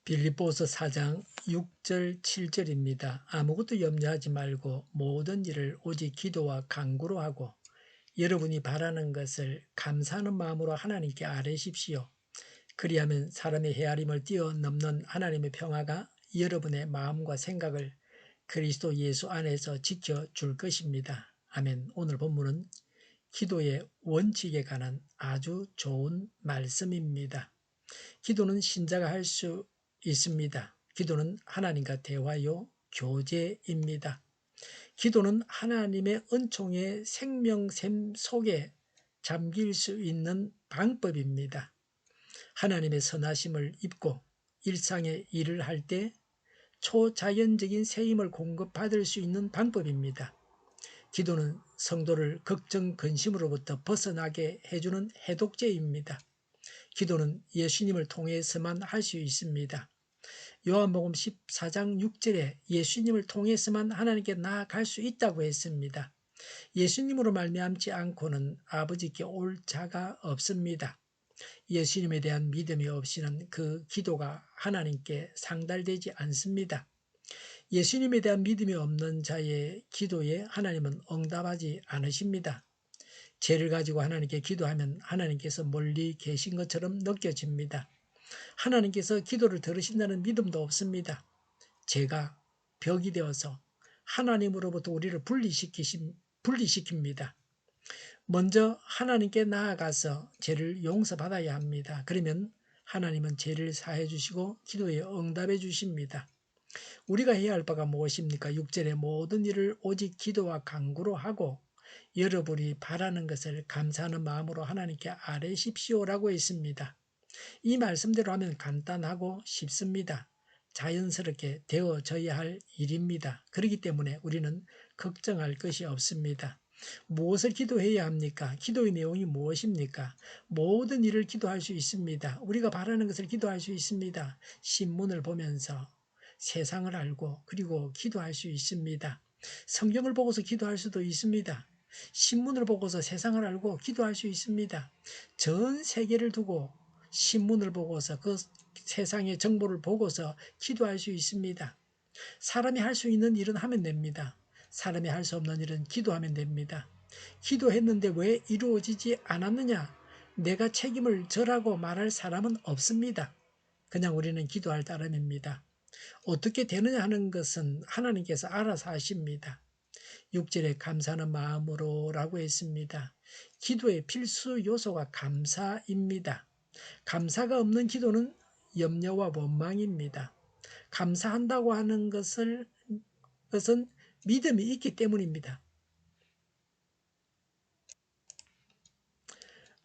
빌립보서 4장 6절 7절입니다. 아무것도 염려하지 말고 모든 일을 오직 기도와 간구로 하고 여러분이 바라는 것을 감사하는 마음으로 하나님께 아뢰십시오. 그리하면 사람의 헤아림을 뛰어넘는 하나님의 평화가 여러분의 마음과 생각을 그리스도 예수 안에서 지켜줄 것입니다. 아멘. 오늘 본문은 기도의 원칙에 관한 아주 좋은 말씀입니다. 기도는 신자가 할 수 있습니다. 기도는 하나님과 대화요 교제입니다. 기도는 하나님의 은총의 생명샘 속에 잠길 수 있는 방법입니다. 하나님의 선하심을 입고 일상의 일을 할 때 초자연적인 세임을 공급받을 수 있는 방법입니다. 기도는 성도를 걱정, 근심으로부터 벗어나게 해주는 해독제입니다. 기도는 예수님을 통해서만 할 수 있습니다. 요한복음 14장 6절에 예수님을 통해서만 하나님께 나아갈 수 있다고 했습니다. 예수님으로 말미암지 않고는 아버지께 올 자가 없습니다. 예수님에 대한 믿음이 없이는 그 기도가 하나님께 상달되지 않습니다. 예수님에 대한 믿음이 없는 자의 기도에 하나님은 응답하지 않으십니다. 죄를 가지고 하나님께 기도하면 하나님께서 멀리 계신 것처럼 느껴집니다. 하나님께서 기도를 들으신다는 믿음도 없습니다. 죄가 벽이 되어서 하나님으로부터 우리를 분리시킵니다. 먼저 하나님께 나아가서 죄를 용서받아야 합니다. 그러면 하나님은 죄를 사해 주시고 기도에 응답해 주십니다. 우리가 해야 할 바가 무엇입니까? 6절에 모든 일을 오직 기도와 간구로 하고 여러분이 바라는 것을 감사하는 마음으로 하나님께 아뢰십시오라고 했습니다. 이 말씀대로 하면 간단하고 쉽습니다. 자연스럽게 되어져야 할 일입니다. 그렇기 때문에 우리는 걱정할 것이 없습니다. 무엇을 기도해야 합니까? 기도의 내용이 무엇입니까? 모든 일을 기도할 수 있습니다. 우리가 바라는 것을 기도할 수 있습니다. 신문을 보면서 세상을 알고 그리고 기도할 수 있습니다. 성경을 보고서 기도할 수도 있습니다. 신문을 보고서 세상을 알고 기도할 수 있습니다. 전 세계를 두고 신문을 보고서 그 세상의 정보를 보고서 기도할 수 있습니다. 사람이 할 수 있는 일은 하면 됩니다. 사람이 할 수 없는 일은 기도하면 됩니다. 기도했는데 왜 이루어지지 않았느냐? 내가 책임을 져라고 말할 사람은 없습니다. 그냥 우리는 기도할 따름입니다. 어떻게 되느냐 하는 것은 하나님께서 알아서 하십니다. 6절에 감사하는 마음으로 라고 했습니다. 기도의 필수 요소가 감사입니다. 감사가 없는 기도는 염려와 원망입니다. 감사한다고 하는 것은 믿음이 있기 때문입니다.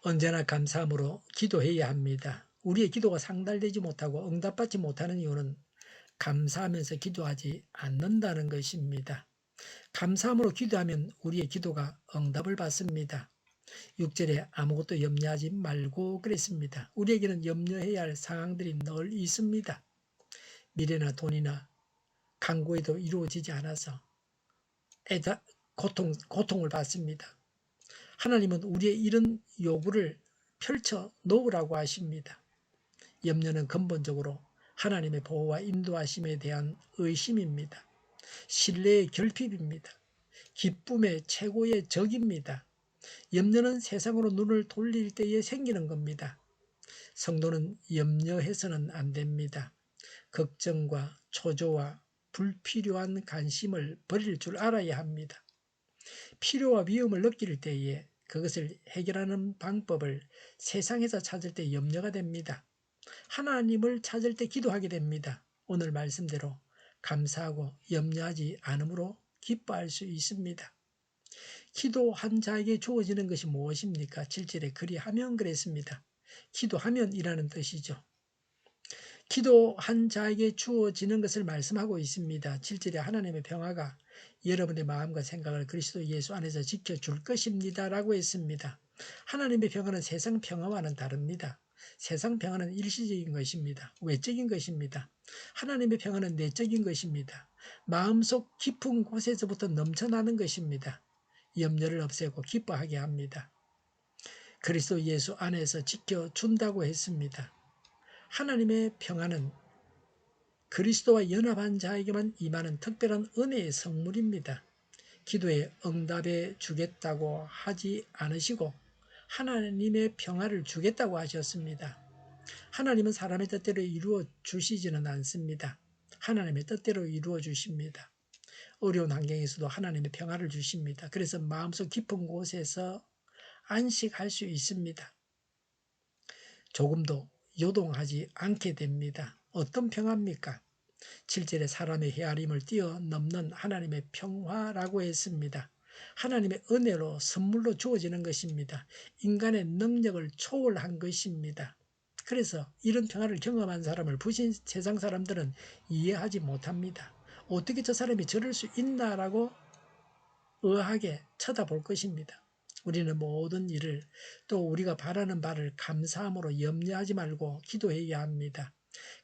언제나 감사함으로 기도해야 합니다. 우리의 기도가 상달되지 못하고 응답받지 못하는 이유는 감사하면서 기도하지 않는다는 것입니다. 감사함으로 기도하면 우리의 기도가 응답을 받습니다. 6절에 아무것도 염려하지 말고 그랬습니다. 우리에게는 염려해야 할 상황들이 늘 있습니다. 미래나 돈이나 간구에도 이루어지지 않아서 고통을 받습니다. 하나님은 우리의 이런 요구를 펼쳐 놓으라고 하십니다. 염려는 근본적으로 하나님의 보호와 인도하심에 대한 의심입니다. 신뢰의 결핍입니다. 기쁨의 최고의 적입니다. 염려는 세상으로 눈을 돌릴 때에 생기는 겁니다. 성도는 염려해서는 안 됩니다. 걱정과 초조와 불필요한 관심을 버릴 줄 알아야 합니다. 필요와 위험을 느낄 때에 그것을 해결하는 방법을 세상에서 찾을 때 염려가 됩니다. 하나님을 찾을 때 기도하게 됩니다. 오늘 말씀대로 감사하고 염려하지 않으므로 기뻐할 수 있습니다. 기도한 자에게 주어지는 것이 무엇입니까? 7절에 그리하면 그랬습니다. 기도하면이라는 뜻이죠. 기도한 자에게 주어지는 것을 말씀하고 있습니다. 7절에 하나님의 평화가 여러분의 마음과 생각을 그리스도 예수 안에서 지켜줄 것입니다 라고 했습니다. 하나님의 평화는 세상 평화와는 다릅니다. 세상 평화는 일시적인 것입니다. 외적인 것입니다. 하나님의 평화는 내적인 것입니다. 마음속 깊은 곳에서부터 넘쳐나는 것입니다. 염려를 없애고 기뻐하게 합니다. 그리스도 예수 안에서 지켜준다고 했습니다. 하나님의 평화는 그리스도와 연합한 자에게만 임하는 특별한 은혜의 성물입니다. 기도에 응답해 주겠다고 하지 않으시고 하나님의 평화를 주겠다고 하셨습니다. 하나님은 사람의 뜻대로 이루어 주시지는 않습니다. 하나님의 뜻대로 이루어 주십니다. 어려운 환경에서도 하나님의 평화를 주십니다. 그래서 마음속 깊은 곳에서 안식할 수 있습니다. 조금도 요동하지 않게 됩니다. 어떤 평화입니까? 7절에 사람의 헤아림을 뛰어넘는 하나님의 평화라고 했습니다. 하나님의 은혜로 선물로 주어지는 것입니다. 인간의 능력을 초월한 것입니다. 그래서 이런 평화를 경험한 사람을 부신 세상 사람들은 이해하지 못합니다. 어떻게 저 사람이 저럴 수 있나라고 의아하게 쳐다볼 것입니다. 우리는 모든 일을 또 우리가 바라는 바를 감사함으로 염려하지 말고 기도해야 합니다.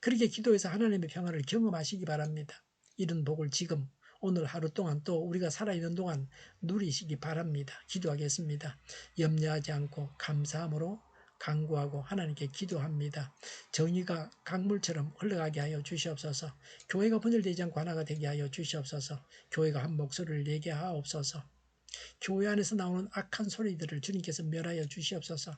그렇게 기도해서 하나님의 평화를 경험하시기 바랍니다. 이런 복을 지금 오늘 하루 동안 또 우리가 살아있는 동안 누리시기 바랍니다. 기도하겠습니다. 염려하지 않고 감사함으로 간구하고 하나님께 기도합니다. 정의가 강물처럼 흘러가게 하여 주시옵소서. 교회가 분열되지 않고 하나가 되게 하여 주시옵소서. 교회가 한 목소리를 내게 하옵소서. 교회 안에서 나오는 악한 소리들을 주님께서 멸하여 주시옵소서.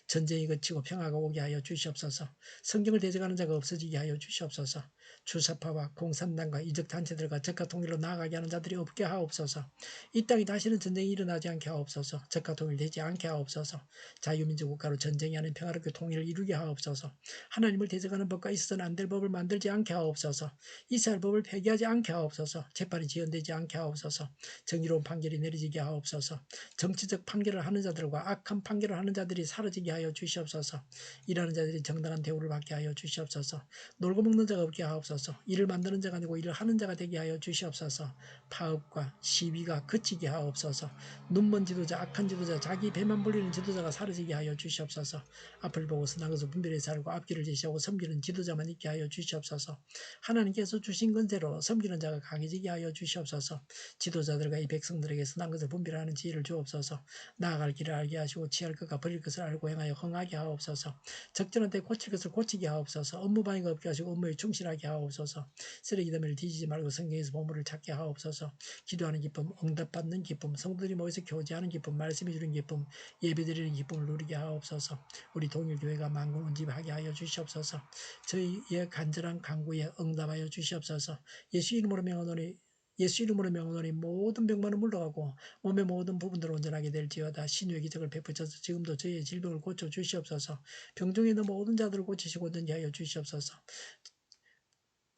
전쟁이 그치고 평화가 오게 하여 주시옵소서. 성경을 대적하는 자가 없어지게 하여 주시옵소서. 주사파와 공산당과 이적단체들과 적과 통일로 나아가게 하는 자들이 없게 하옵소서. 이 땅에 다시는 전쟁이 일어나지 않게 하옵소서. 적과 통일되지 않게 하옵소서. 자유민주 국가로 전쟁이 아닌 평화롭게 통일을 이루게 하옵소서. 하나님을 대적하는 법과 있어서는 안 될 법을 만들지 않게 하옵소서. 이스라엘 법을 폐기하지 않게 하옵소서. 재판이 지연되지 않게 하옵소서. 정의로운 판결이 내려지게 하옵소서. 정치적 판결을 하는 자들과 악한 판결을 하는 자들이 사라지게 하여 주시옵소서. 일하는 자들이 정당한 대우를 받게 하여 주시옵소서. 놀고 먹는 자가 없게 하옵소서. 일을 만드는 자가 아니고 일을 하는 자가 되게 하여 주시옵소서. 파업과 시위가 그치게 하옵소서. 눈먼 지도자, 악한 지도자, 자기 배만 불리는 지도자가 사라지게 하여 주시옵소서. 앞을 보고 선한 것을 분별해 살고 앞길을 제시하고 섬기는 지도자만 있게 하여 주시옵소서. 하나님께서 주신 건세로 섬기는 자가 강해지게 하여 주시옵소서. 지도자들과 이 백성들에게 선한 것을 분별하는 지혜를 주옵소서. 나아갈 길을 알게 하시고 취할 것과 버릴 것을 알고 행하여 흥하게 하옵소서. 적절한 때 고칠 것을 고치게 하옵소서. 업무 방해가 없게 하시고 업무에 충실하게 하옵소서. 쓰레기 더미를 뒤지지 말고 성경에서 보물을 찾게 하옵소서. 기도하는 기쁨, 응답받는 기쁨, 성도들이 모여서 교제하는 기쁨, 말씀해 주는 기쁨, 예배드리는 기쁨을 누리게 하옵소서. 우리 동일교회가 만군운집하게 하여 주시옵소서. 저희의 간절한 간구에 응답하여 주시옵소서. 예수 이름으로 명하노니 예수 이름으로 명하노니 모든 병만은 물러가고 몸의 모든 부분들 온전하게 될지어다. 신유의 기적을 베푸셔서 지금도 저희의 질병을 고쳐 주시옵소서. 병중에 있는 모든 자들을 고치시고 온전히 하여 주시옵소서.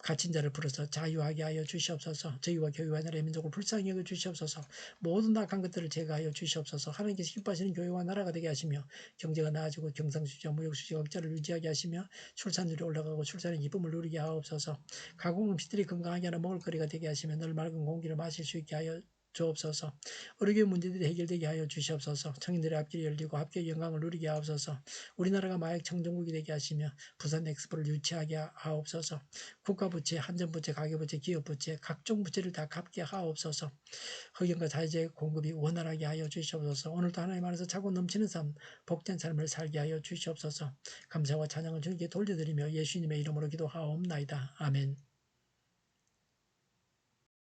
갇힌 자를 풀어서 자유하게 하여 주시옵소서. 저희와 교회와 나라의 민족을 불쌍히 여겨 주시옵소서. 모든 악한 것들을 제거하여 주시옵소서. 하나님께서 기뻐하시는 교회와 나라가 되게 하시며 경제가 나아지고 경상수지와 무역수지가 억자를 유지하게 하시며 출산율이 올라가고 출산의 기쁨을 누리게 하옵소서. 가공음식들이 건강하게 하는 먹을거리가 되게 하시며 늘 맑은 공기를 마실 수 있게 하여 주옵소서. 의료계 문제들이 해결되게 하여 주시옵소서. 청인들의 앞길이 열리고 합격의 영광을 누리게 하옵소서. 우리나라가 마약 청정국이 되게 하시며 부산 엑스포를 유치하게 하옵소서. 국가부채, 한전부채, 가계부채, 기업부채, 각종 부채를 다 갚게 하옵소서. 흑연과 자재의 공급이 원활하게 하여 주시옵소서. 오늘도 하나님 안에서 차고 넘치는 삶, 복된 삶을 살게 하여 주시옵소서. 감사와 찬양을 주님께 돌려드리며 예수님의 이름으로 기도하옵나이다. 아멘.